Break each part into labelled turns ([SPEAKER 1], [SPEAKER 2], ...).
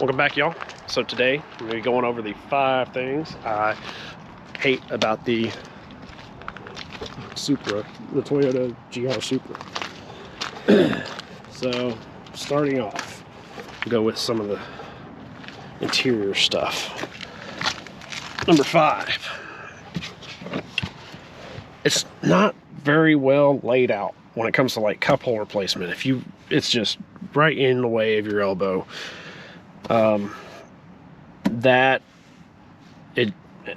[SPEAKER 1] Welcome back, y'all. So today we're going to be going over the 5 things I hate about the Supra, the Toyota GR Supra. So starting off, we'll go with some of the interior stuff. Number 5, it's not very well laid out when it comes to like cup holder placement. It's just right in the way of your elbow.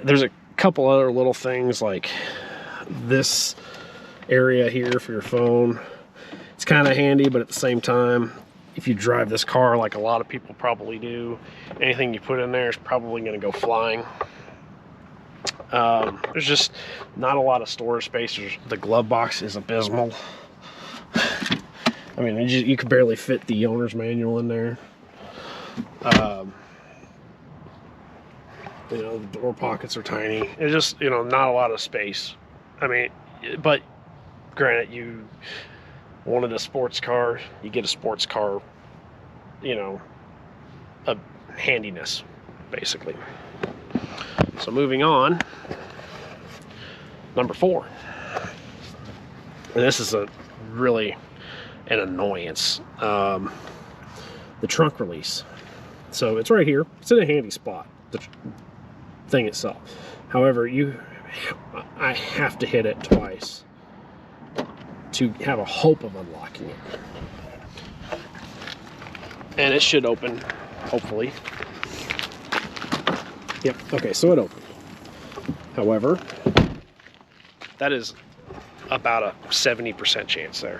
[SPEAKER 1] There's a couple other little things like this area here for your phone. It's kind of handy, but at the same time, if you drive this car like a lot of people probably do, anything you put in there is probably going to go flying. There's just not a lot of storage space. The glove box is abysmal. I mean, you could barely fit the owner's manual in there. You know, the door pockets are tiny. It's just, you know, not a lot of space. I mean, but granted, you wanted a sports car, you get a sports car, you know, a handiness, basically. So moving on, number 4. And this is really an annoyance. The trunk release. So it's right here. It's in a handy spot, the thing itself. However, I have to hit it twice to have a hope of unlocking it. And it should open, hopefully. Yep, okay, so it opened. However, that is about a 70% chance there.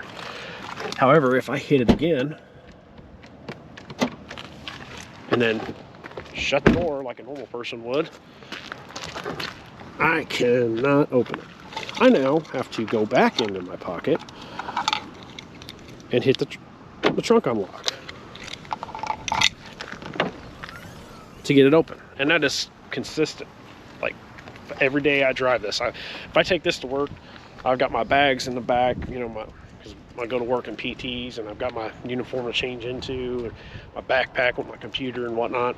[SPEAKER 1] However, if I hit it again, and then shut the door like a normal person would, I cannot open it. I now have to go back into my pocket and hit the trunk unlock to get it open. And that is consistent. Like, every day I drive this. If I take this to work, I've got my bags in the back, you know, because I go to work in PTs, and I've got my uniform to change into, and my backpack with my computer and whatnot.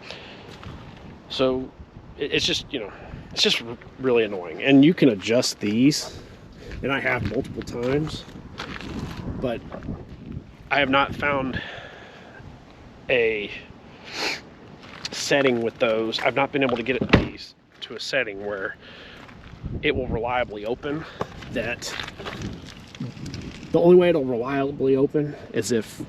[SPEAKER 1] So it's just, you know, it's just really annoying. And you can adjust these, and I have multiple times, but I have not found a setting with those. I've not been able to get these to a setting where it will reliably open. That the only way it'll reliably open is if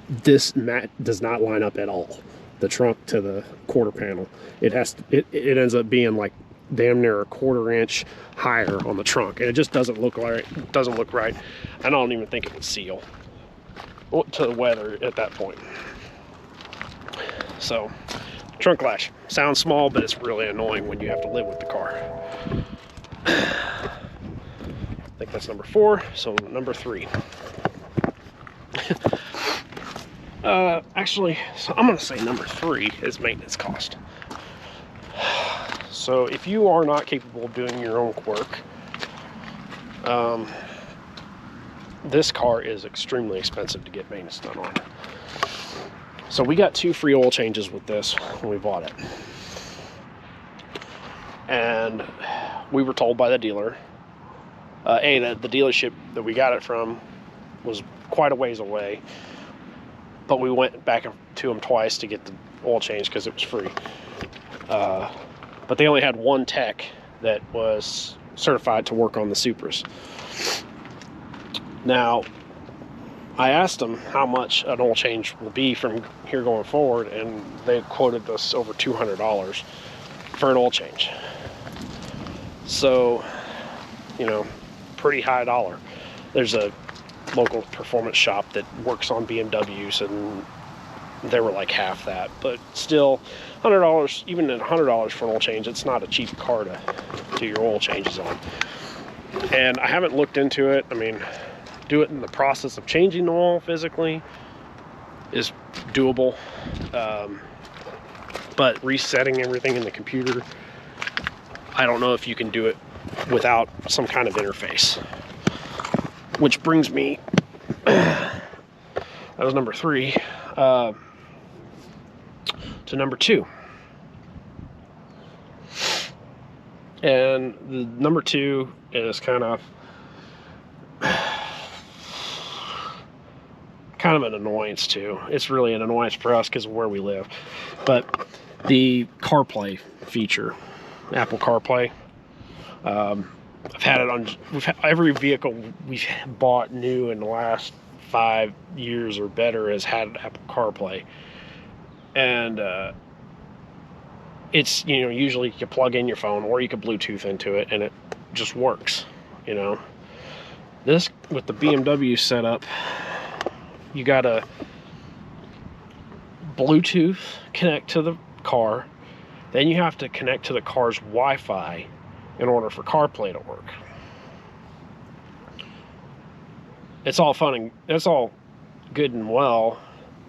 [SPEAKER 1] this mat does not line up at all, the trunk to the quarter panel. It ends up being like damn near a 1/4 inch higher on the trunk, and it just doesn't look right. It doesn't look right. I don't even think it would seal to the weather at that point. So, trunk latch sounds small, but it's really annoying when you have to live with the car. I think that's number 4. So number 3. Actually, so I'm going to say number 3 is maintenance cost. So if you are not capable of doing your own work, this car is extremely expensive to get maintenance done on. So we got 2 free oil changes with this when we bought it. And we were told by the dealer, that the dealership that we got it from was quite a ways away, but we went back to them twice to get the oil change because it was free. But they only had one tech that was certified to work on the Supras. Now, I asked them how much an oil change will be from here going forward, and they quoted us over $200 for an oil change. So, you know, pretty high dollar. There's a local performance shop that works on BMWs, and they were like half that. But still, $100, even at $100 for an oil change, it's not a cheap car to do your oil changes on. And I haven't looked into it. I mean, do it in the process of changing the oil physically is doable. But resetting everything in the computer, I don't know if you can do it without some kind of interface. Which brings me, that was number 3. to number 2. And the number 2 is kind of an annoyance too. It's really an annoyance for us because of where we live. But the CarPlay feature, Apple CarPlay, I've had it on. Every vehicle we've bought new in the last 5 years or better has had Apple CarPlay, and it's, you know, usually you plug in your phone or you can Bluetooth into it and it just works. You know, this with the BMW setup, you gotta Bluetooth connect to the car, then you have to connect to the car's Wi-Fi in order for CarPlay to work. It's all fun and it's all good and well,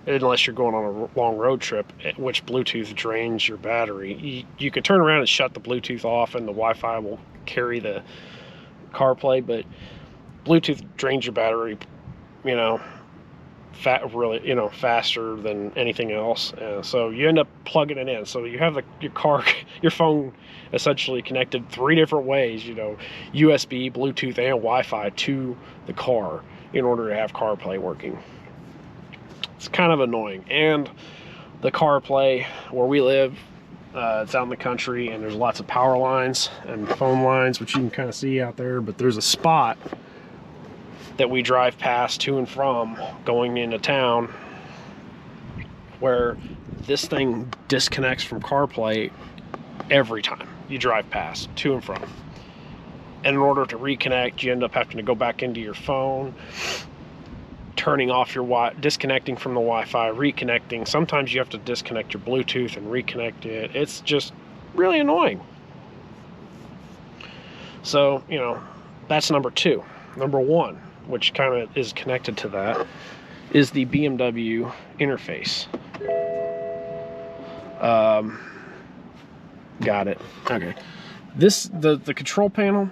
[SPEAKER 1] unless you're going on a long road trip, which Bluetooth drains your battery. You could turn around and shut the Bluetooth off and the Wi-Fi will carry the CarPlay, but Bluetooth drains your battery, you know, really, you know, faster than anything else. So you end up plugging it in. So you have your phone essentially connected 3 different ways, you know, USB, Bluetooth, and Wi-Fi to the car in order to have CarPlay working. It's kind of annoying. And the CarPlay where we live, it's out in the country and there's lots of power lines and phone lines, which you can kind of see out there, but there's a spot that we drive past to and from going into town where this thing disconnects from CarPlay every time you drive past to and from. And in order to reconnect, you end up having to go back into your phone, turning off your disconnecting from the Wi-Fi, reconnecting. Sometimes you have to disconnect your Bluetooth and reconnect it. It's just really annoying. So, you know, that's number 2. Number 1, which kind of is connected to that, is the BMW interface. Got it. Okay. The control panel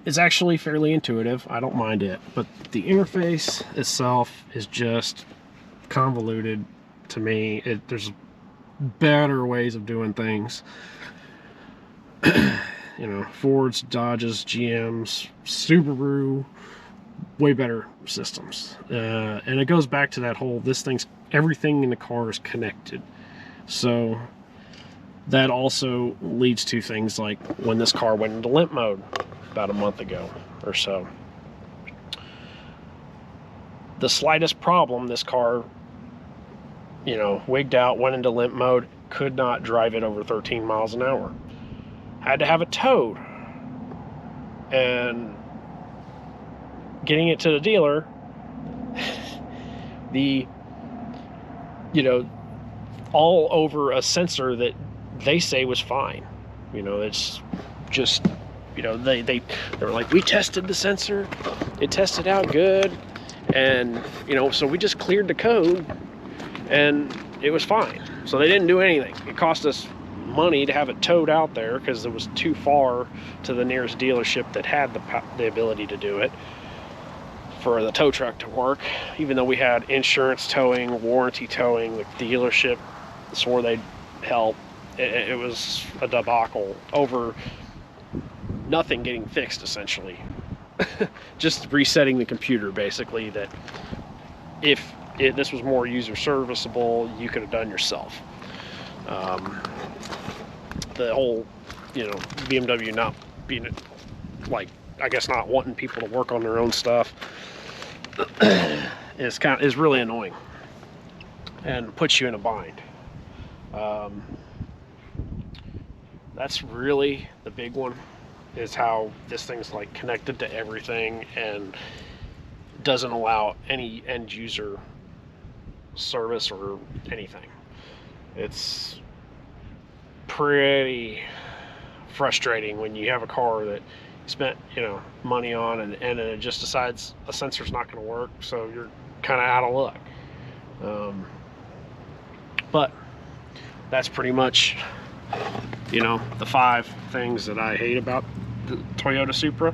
[SPEAKER 1] is actually fairly intuitive. I don't mind it, but the interface itself is just convoluted to me. There's better ways of doing things. You know, Fords, Dodges, GMs, Subaru, way better systems. And it goes back to that whole, everything in the car is connected. So that also leads to things like when this car went into limp mode about a month ago or so. The slightest problem, this car, you know, wigged out, went into limp mode, could not drive it over 13 miles an hour. Had to have it towed. And getting it to the dealer, you know, all over a sensor that they say was fine. You know, it's just, you know, they were like, we tested the sensor, it tested out good, and, you know, so we just cleared the code and it was fine. So they didn't do anything. It cost us money to have it towed out there because it was too far to the nearest dealership that had the ability to do it for the tow truck to work. Even though we had insurance towing, warranty towing, the dealership swore they'd help. It was a debacle over nothing getting fixed, essentially. Just resetting the computer, basically, that if this was more user serviceable, you could have done yourself. The whole, you know, BMW not being, like, I guess not wanting people to work on their own stuff is really annoying and puts you in a bind. That's really the big one, is how this thing's like connected to everything and doesn't allow any end user service or anything. It's pretty frustrating when you have a car that you spent, you know, money on and it just decides a sensor's not going to work, so you're kind of out of luck. But that's pretty much, you know, the 5 things that I hate about the Toyota Supra.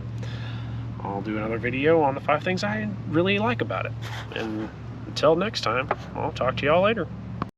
[SPEAKER 1] I'll do another video on the 5 things I really like about it. And until next time, I'll talk to y'all later.